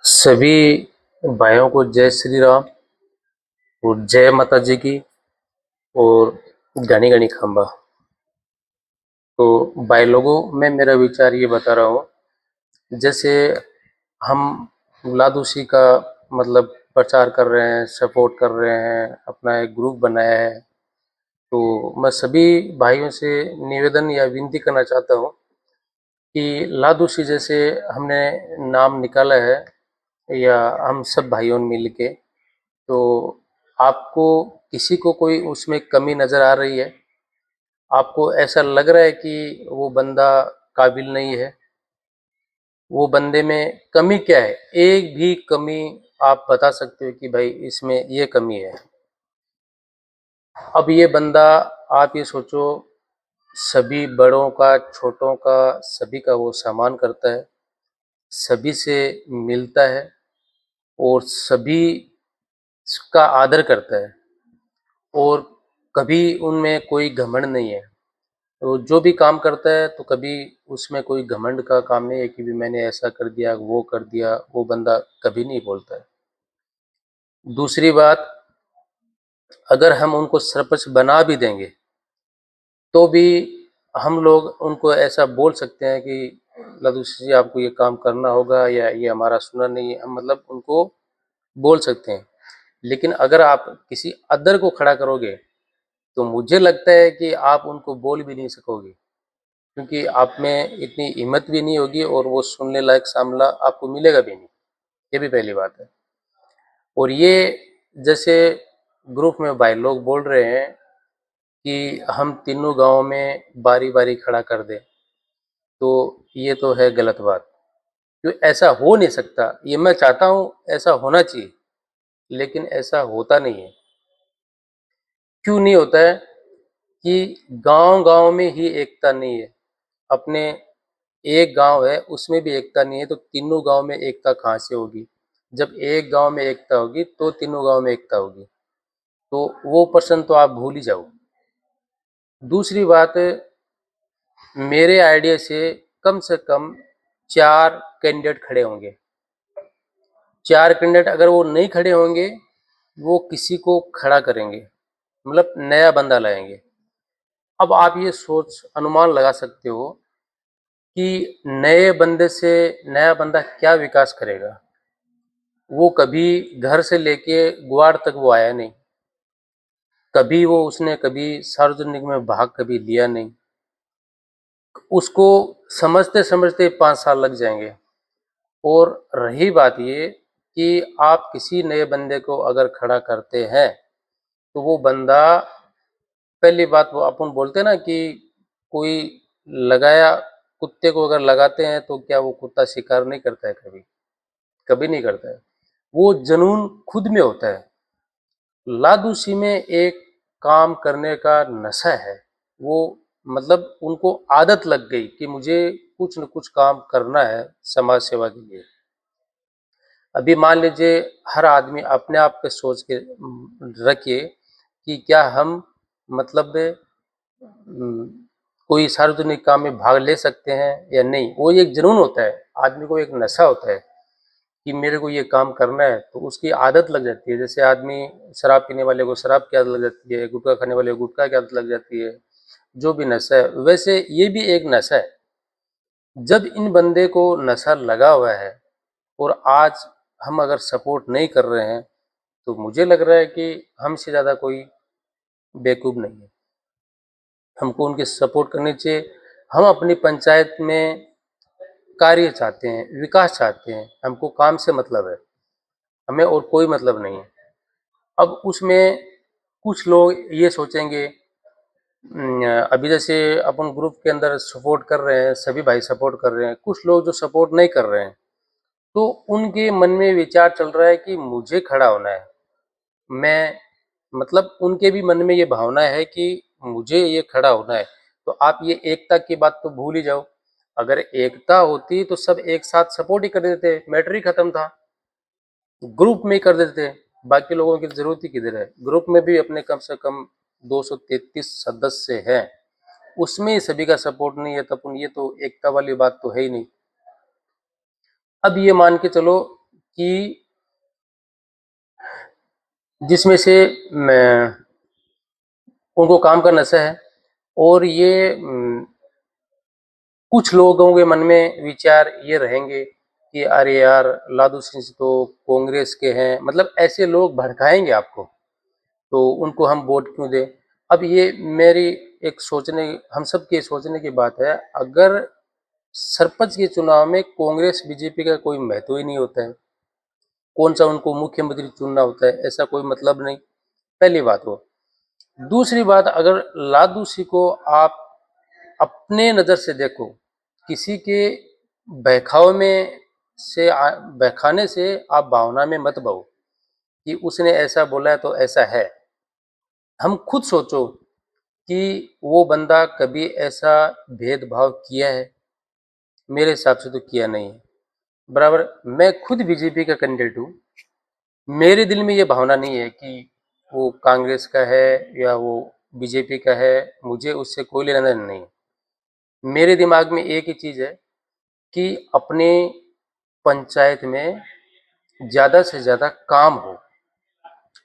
सभी भाइयों को जय श्री राम और जय माता जी की और घनी घनी खंबा। तो भाई लोगों, मैं मेरा विचार ये बता रहा हूँ। जैसे हम लादूसी का मतलब प्रचार कर रहे हैं, सपोर्ट कर रहे हैं, अपना एक ग्रुप बनाया है। तो मैं सभी भाइयों से निवेदन या विनती करना चाहता हूँ कि लादूसी जैसे हमने नाम निकाला है, या हम सब भाइयों ने मिल के, तो आपको किसी को कोई उसमें कमी नज़र आ रही है? आपको ऐसा लग रहा है कि वो बंदा काबिल नहीं है? वो बंदे में कमी क्या है? एक भी कमी आप बता सकते हो कि भाई इसमें ये कमी है। अब ये बंदा, आप ये सोचो, सभी बड़ों का, छोटों का, सभी का वो सम्मान करता है, सभी से मिलता है और सभी का आदर करता है, और कभी उनमें कोई घमंड नहीं है। तो जो भी काम करता है तो कभी उसमें कोई घमंड का काम नहीं है कि भी मैंने ऐसा कर दिया, वो कर दिया, वो बंदा कभी नहीं बोलता है। दूसरी बात, अगर हम उनको सरपंच बना भी देंगे तो भी हम लोग उनको ऐसा बोल सकते हैं कि लदुशी जी आपको ये काम करना होगा, या ये हमारा सुना नहीं है, हम मतलब उनको बोल सकते हैं। लेकिन अगर आप किसी अदर को खड़ा करोगे तो मुझे लगता है कि आप उनको बोल भी नहीं सकोगे, क्योंकि आप में इतनी हिम्मत भी नहीं होगी और वो सुनने लायक सामला आपको मिलेगा भी नहीं। ये भी पहली बात है। और ये जैसे ग्रुप में भाई लोग बोल रहे हैं कि हम तीनों गांव में बारी बारी खड़ा कर दें, तो ये तो है गलत बात। क्यों ऐसा हो नहीं सकता? ये मैं चाहता हूँ ऐसा होना चाहिए, लेकिन ऐसा होता नहीं है। क्यों नहीं होता है? कि गांव गांव में ही एकता नहीं है। अपने एक गांव है उसमें भी एकता नहीं है, तो तीनों गांव में एकता कहाँ से होगी? जब एक गांव में एकता होगी तो तीनों गांव में एकता होगी। तो वो पर्सन तो आप भूल ही जाओ। दूसरी बात, मेरे आइडिया से कम 4 कैंडिडेट खड़े होंगे। 4 कैंडिडेट अगर वो नहीं खड़े होंगे, वो किसी को खड़ा करेंगे, मतलब नया बंदा लाएंगे। अब आप ये सोच अनुमान लगा सकते हो कि नए बंदे से नया बंदा क्या विकास करेगा। वो कभी घर से लेके ग्वार तक वो आया नहीं, कभी वो उसने कभी सार्वजनिक में भाग कभी लिया नहीं। उसको समझते समझते 5 साल लग जाएंगे। और रही बात ये कि आप किसी नए बंदे को अगर खड़ा करते हैं तो वो बंदा, पहली बात, वो अपन बोलते हैं ना कि कोई लगाया, कुत्ते को अगर लगाते हैं तो क्या वो कुत्ता शिकार नहीं करता है? कभी कभी नहीं करता है। वो जुनून खुद में होता है। लादूसी में एक काम करने का नशा है। वो मतलब उनको आदत लग गई कि मुझे कुछ न कुछ काम करना है समाज सेवा के लिए। अभी मान लीजिए, हर आदमी अपने आप पे सोच के रखिए कि क्या हम मतलब कोई सार्वजनिक काम में भाग ले सकते हैं या नहीं। वो एक जुनून होता है, आदमी को एक नशा होता है कि मेरे को ये काम करना है, तो उसकी आदत लग जाती है। जैसे आदमी, शराब पीने वाले को शराब की आदत लग जाती है, गुटखा खाने वाले को गुटखा की आदत लग जाती है। जो भी नशा है, वैसे ये भी एक नशा है। जब इन बंदे को नशा लगा हुआ है और आज हम अगर सपोर्ट नहीं कर रहे हैं, तो मुझे लग रहा है कि हमसे ज़्यादा कोई बेवकूफ़ नहीं है। हमको उनकी सपोर्ट करनी चाहिए। हम अपनी पंचायत में कार्य चाहते हैं, विकास चाहते हैं, हमको काम से मतलब है, हमें और कोई मतलब नहीं है। अब उसमें कुछ लोग ये सोचेंगे, अभी जैसे अपन ग्रुप के अंदर सपोर्ट कर रहे हैं, सभी भाई सपोर्ट कर रहे हैं, कुछ लोग जो सपोर्ट नहीं कर रहे हैं, तो उनके मन में विचार चल रहा है कि मुझे खड़ा होना है। मैं मतलब उनके भी मन में ये भावना है कि मुझे ये खड़ा होना है। तो आप ये एकता की बात तो भूल ही जाओ। अगर एकता होती तो सब एक साथ सपोर्ट ही कर देते, मैटर ही खत्म था। ग्रुप में ही कर देते, बाकी लोगों की जरूरत ही किधर है? ग्रुप में भी अपने कम से कम 233 सदस्य हैं, उसमें ही सभी का सपोर्ट नहीं है, तब ये तो एकता वाली बात तो है ही नहीं। अब ये मान के चलो कि जिसमें से मैं उनको काम का नशा है और ये कुछ लोगों के मन में विचार ये रहेंगे कि अरे यार लालू सिंह तो कांग्रेस के हैं, मतलब ऐसे लोग भड़काएंगे आपको, तो उनको हम वोट क्यों दें। अब ये मेरी एक सोचने, हम सब के सोचने की बात है। अगर सरपंच के चुनाव में कांग्रेस बीजेपी का कोई महत्व ही नहीं होता है, कौन सा उनको मुख्यमंत्री चुनना होता है, ऐसा कोई मतलब नहीं, पहली बात वो। दूसरी बात, अगर लालू सिंह को आप अपने नज़र से देखो, किसी के बहकावे में से बहकाने से आप भावना में मत बहो कि उसने ऐसा बोला है तो ऐसा है। हम खुद सोचो कि वो बंदा कभी ऐसा भेदभाव किया है? मेरे हिसाब से तो किया नहीं है। बराबर, मैं खुद बीजेपी का कैंडिडेट हूँ। मेरे दिल में ये भावना नहीं है कि वो कांग्रेस का है या वो बीजेपी का है, मुझे उससे कोई लेना देना नहीं है। मेरे दिमाग में एक ही चीज़ है कि अपने पंचायत में ज़्यादा से ज़्यादा काम हो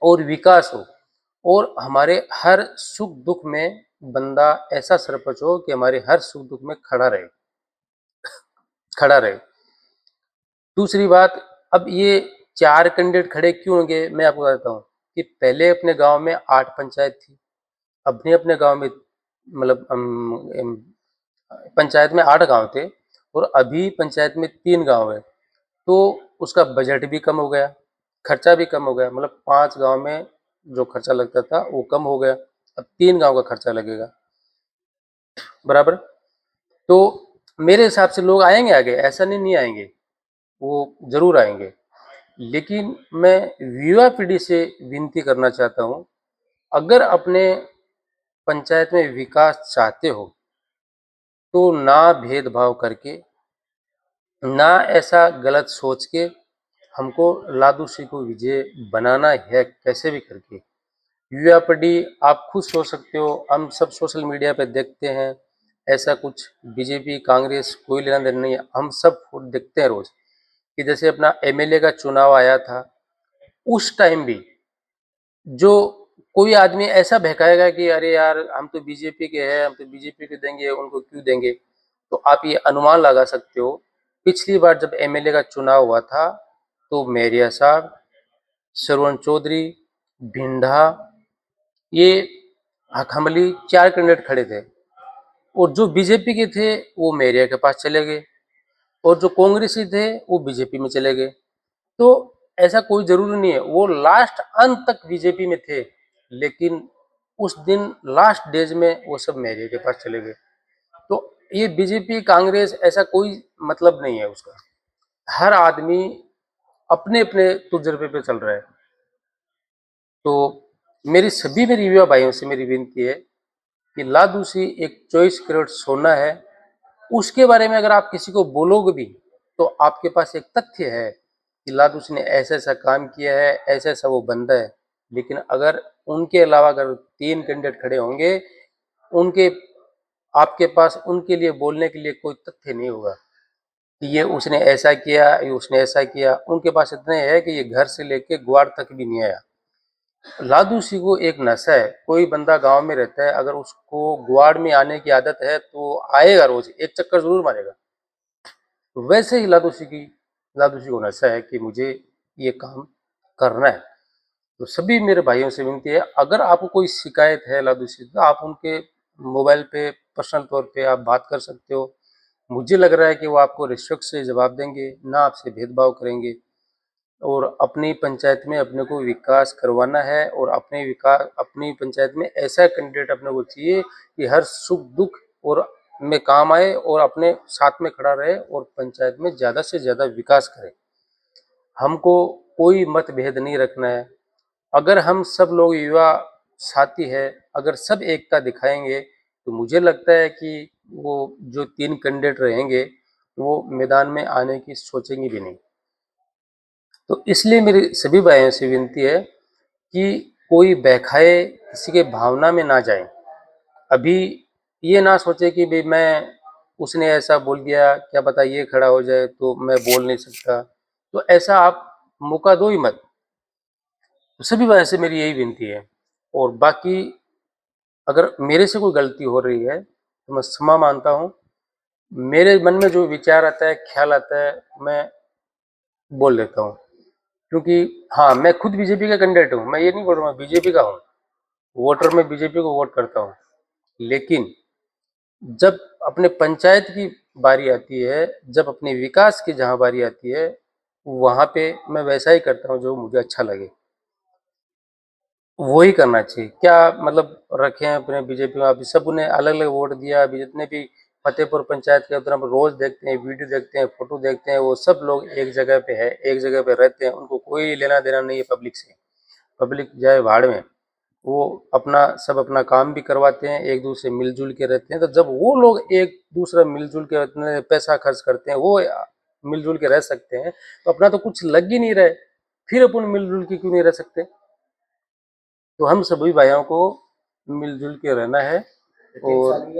और विकास हो, और हमारे हर सुख दुख में बंदा ऐसा सरपंच हो कि हमारे हर सुख दुख में खड़ा रहे। दूसरी बात, अब ये 4 कैंडिडेट खड़े क्यों होंगे, मैं आपको बताता हूँ कि पहले अपने गांव में 8 पंचायत थी। अपने गांव में, मतलब पंचायत में 8 गांव थे और अभी पंचायत में 3 गांव है, तो उसका बजट भी कम हो गया, खर्चा भी कम हो गया। मतलब 5 गांव में जो खर्चा लगता था वो कम हो गया, अब 3 गांव का खर्चा लगेगा। बराबर, तो मेरे हिसाब से लोग आएंगे आगे, ऐसा नहीं आएंगे, वो जरूर आएंगे। लेकिन मैं युवा पीढ़ी से विनती करना चाहता हूँ, अगर अपने पंचायत में विकास चाहते हो तो ना भेदभाव करके, ना ऐसा गलत सोच के हमको लालू सिंह को विजय बनाना है कैसे भी करके। युवा पीढ़ी, आप खुद सोच सकते हो, हम सब सोशल मीडिया पे देखते हैं, ऐसा कुछ बीजेपी कांग्रेस कोई लेना देना नहीं है। हम सब खुद देखते हैं रोज कि जैसे अपना एमएलए का चुनाव आया था, उस टाइम भी जो कोई आदमी ऐसा बहकाएगा कि अरे यार हम तो बीजेपी के हैं, हम तो बीजेपी को देंगे, उनको क्यों देंगे, तो आप ये अनुमान लगा सकते हो। पिछली बार जब एमएलए का चुनाव हुआ था तो मेरिया साहब, श्रवण चौधरी, भिंडा, ये हकमली, 4 कैंडिडेट खड़े थे, और जो बीजेपी के थे वो मेरिया के पास चले गए, और जो कांग्रेसी थे वो बीजेपी में चले गए। तो ऐसा कोई जरूरी नहीं है, वो लास्ट अंत तक बीजेपी में थे, लेकिन उस दिन लास्ट डेज में वो सब मेरिया के पास चले गए। तो ये बीजेपी कांग्रेस ऐसा कोई मतलब नहीं है उसका। हर आदमी अपने अपने तजुर्बे पे चल रहा है। तो मेरी युवा भाइयों से मेरी विनती है कि लादू सी एक 24 करोड़ सोना है, उसके बारे में अगर आप किसी को बोलोगे भी तो आपके पास एक तथ्य है कि लादूस ने ऐसा ऐसा काम किया है, ऐसा ऐसा वो बंदा है। लेकिन अगर उनके अलावा अगर 3 कैंडिडेट खड़े होंगे, उनके आपके पास उनके लिए बोलने के लिए कोई तथ्य नहीं होगा कि ये उसने ऐसा किया, ये उसने ऐसा किया। उनके पास इतने है कि ये घर से लेके ग्वार तक भी नहीं आया। लादू सी को एक नशा है, कोई बंदा गांव में रहता है, अगर उसको ग्वाड़ में आने की आदत है तो आएगा, रोज एक चक्कर जरूर मारेगा। तो वैसे ही लादू सी को नशा है कि मुझे ये काम करना है। तो सभी मेरे भाइयों से विनती है, अगर आपको कोई शिकायत है लादू सी, तो आप उनके मोबाइल पे पर्सनल तौर पे आप बात कर सकते हो। मुझे लग रहा है कि वो आपको रिस्पेक्ट से जवाब देंगे, ना आपसे भेदभाव करेंगे। और अपनी पंचायत में अपने को विकास करवाना है, और अपनी पंचायत में ऐसा कैंडिडेट अपने को चाहिए कि हर सुख दुख और में काम आए और अपने साथ में खड़ा रहे और पंचायत में ज़्यादा से ज़्यादा विकास करे। हमको कोई मतभेद नहीं रखना है। अगर हम सब लोग युवा साथी है, अगर सब एकता दिखाएंगे तो मुझे लगता है कि वो जो 3 कैंडिडेट रहेंगे वो मैदान में आने की सोचेंगे भी नहीं। तो इसलिए मेरी सभी भाइयों से विनती है कि कोई बहकाए, किसी के भावना में ना जाए। अभी ये ना सोचे कि भाई मैं, उसने ऐसा बोल दिया, क्या पता ये खड़ा हो जाए तो मैं बोल नहीं सकता। तो ऐसा आप मौका दो ही मत। तो सभी भाइयों से मेरी यही विनती है। और बाकी अगर मेरे से कोई गलती हो रही है तो मैं क्षमा मांगता हूँ। मेरे मन में जो विचार आता है, ख्याल आता है, मैं बोल देता हूँ। क्योंकि हाँ, मैं खुद बीजेपी का कैंडिडेट हूँ, मैं ये नहीं बोल रहा हूँ बीजेपी का हूँ, वोटर में बीजेपी को वोट करता हूँ। लेकिन जब अपने पंचायत की बारी आती है, जब अपने विकास की जहाँ बारी आती है, वहाँ पे मैं वैसा ही करता हूँ जो मुझे अच्छा लगे, वही करना चाहिए। क्या मतलब रखे हैं अपने बीजेपी में, अभी सब ने अलग अलग वोट दिया। अभी जितने भी फतेहपुर पंचायत के उधर हम रोज देखते हैं, वीडियो देखते हैं, फोटो देखते हैं, वो सब लोग एक जगह पे है, एक जगह पे रहते हैं, उनको कोई लेना देना नहीं है पब्लिक से। पब्लिक जाए भाड़ में, वो अपना सब अपना काम भी करवाते हैं, एक दूसरे से मिलजुल के रहते हैं। तो जब वो लोग एक दूसरा मिलजुल के इतने पैसा खर्च करते हैं, वो मिलजुल के रह सकते हैं, तो अपना तो कुछ लग ही नहीं रहा है, फिर अपन मिलजुल के क्यों नहीं रह सकते। तो हम सभी भाइयों को मिलजुल के रहना है। और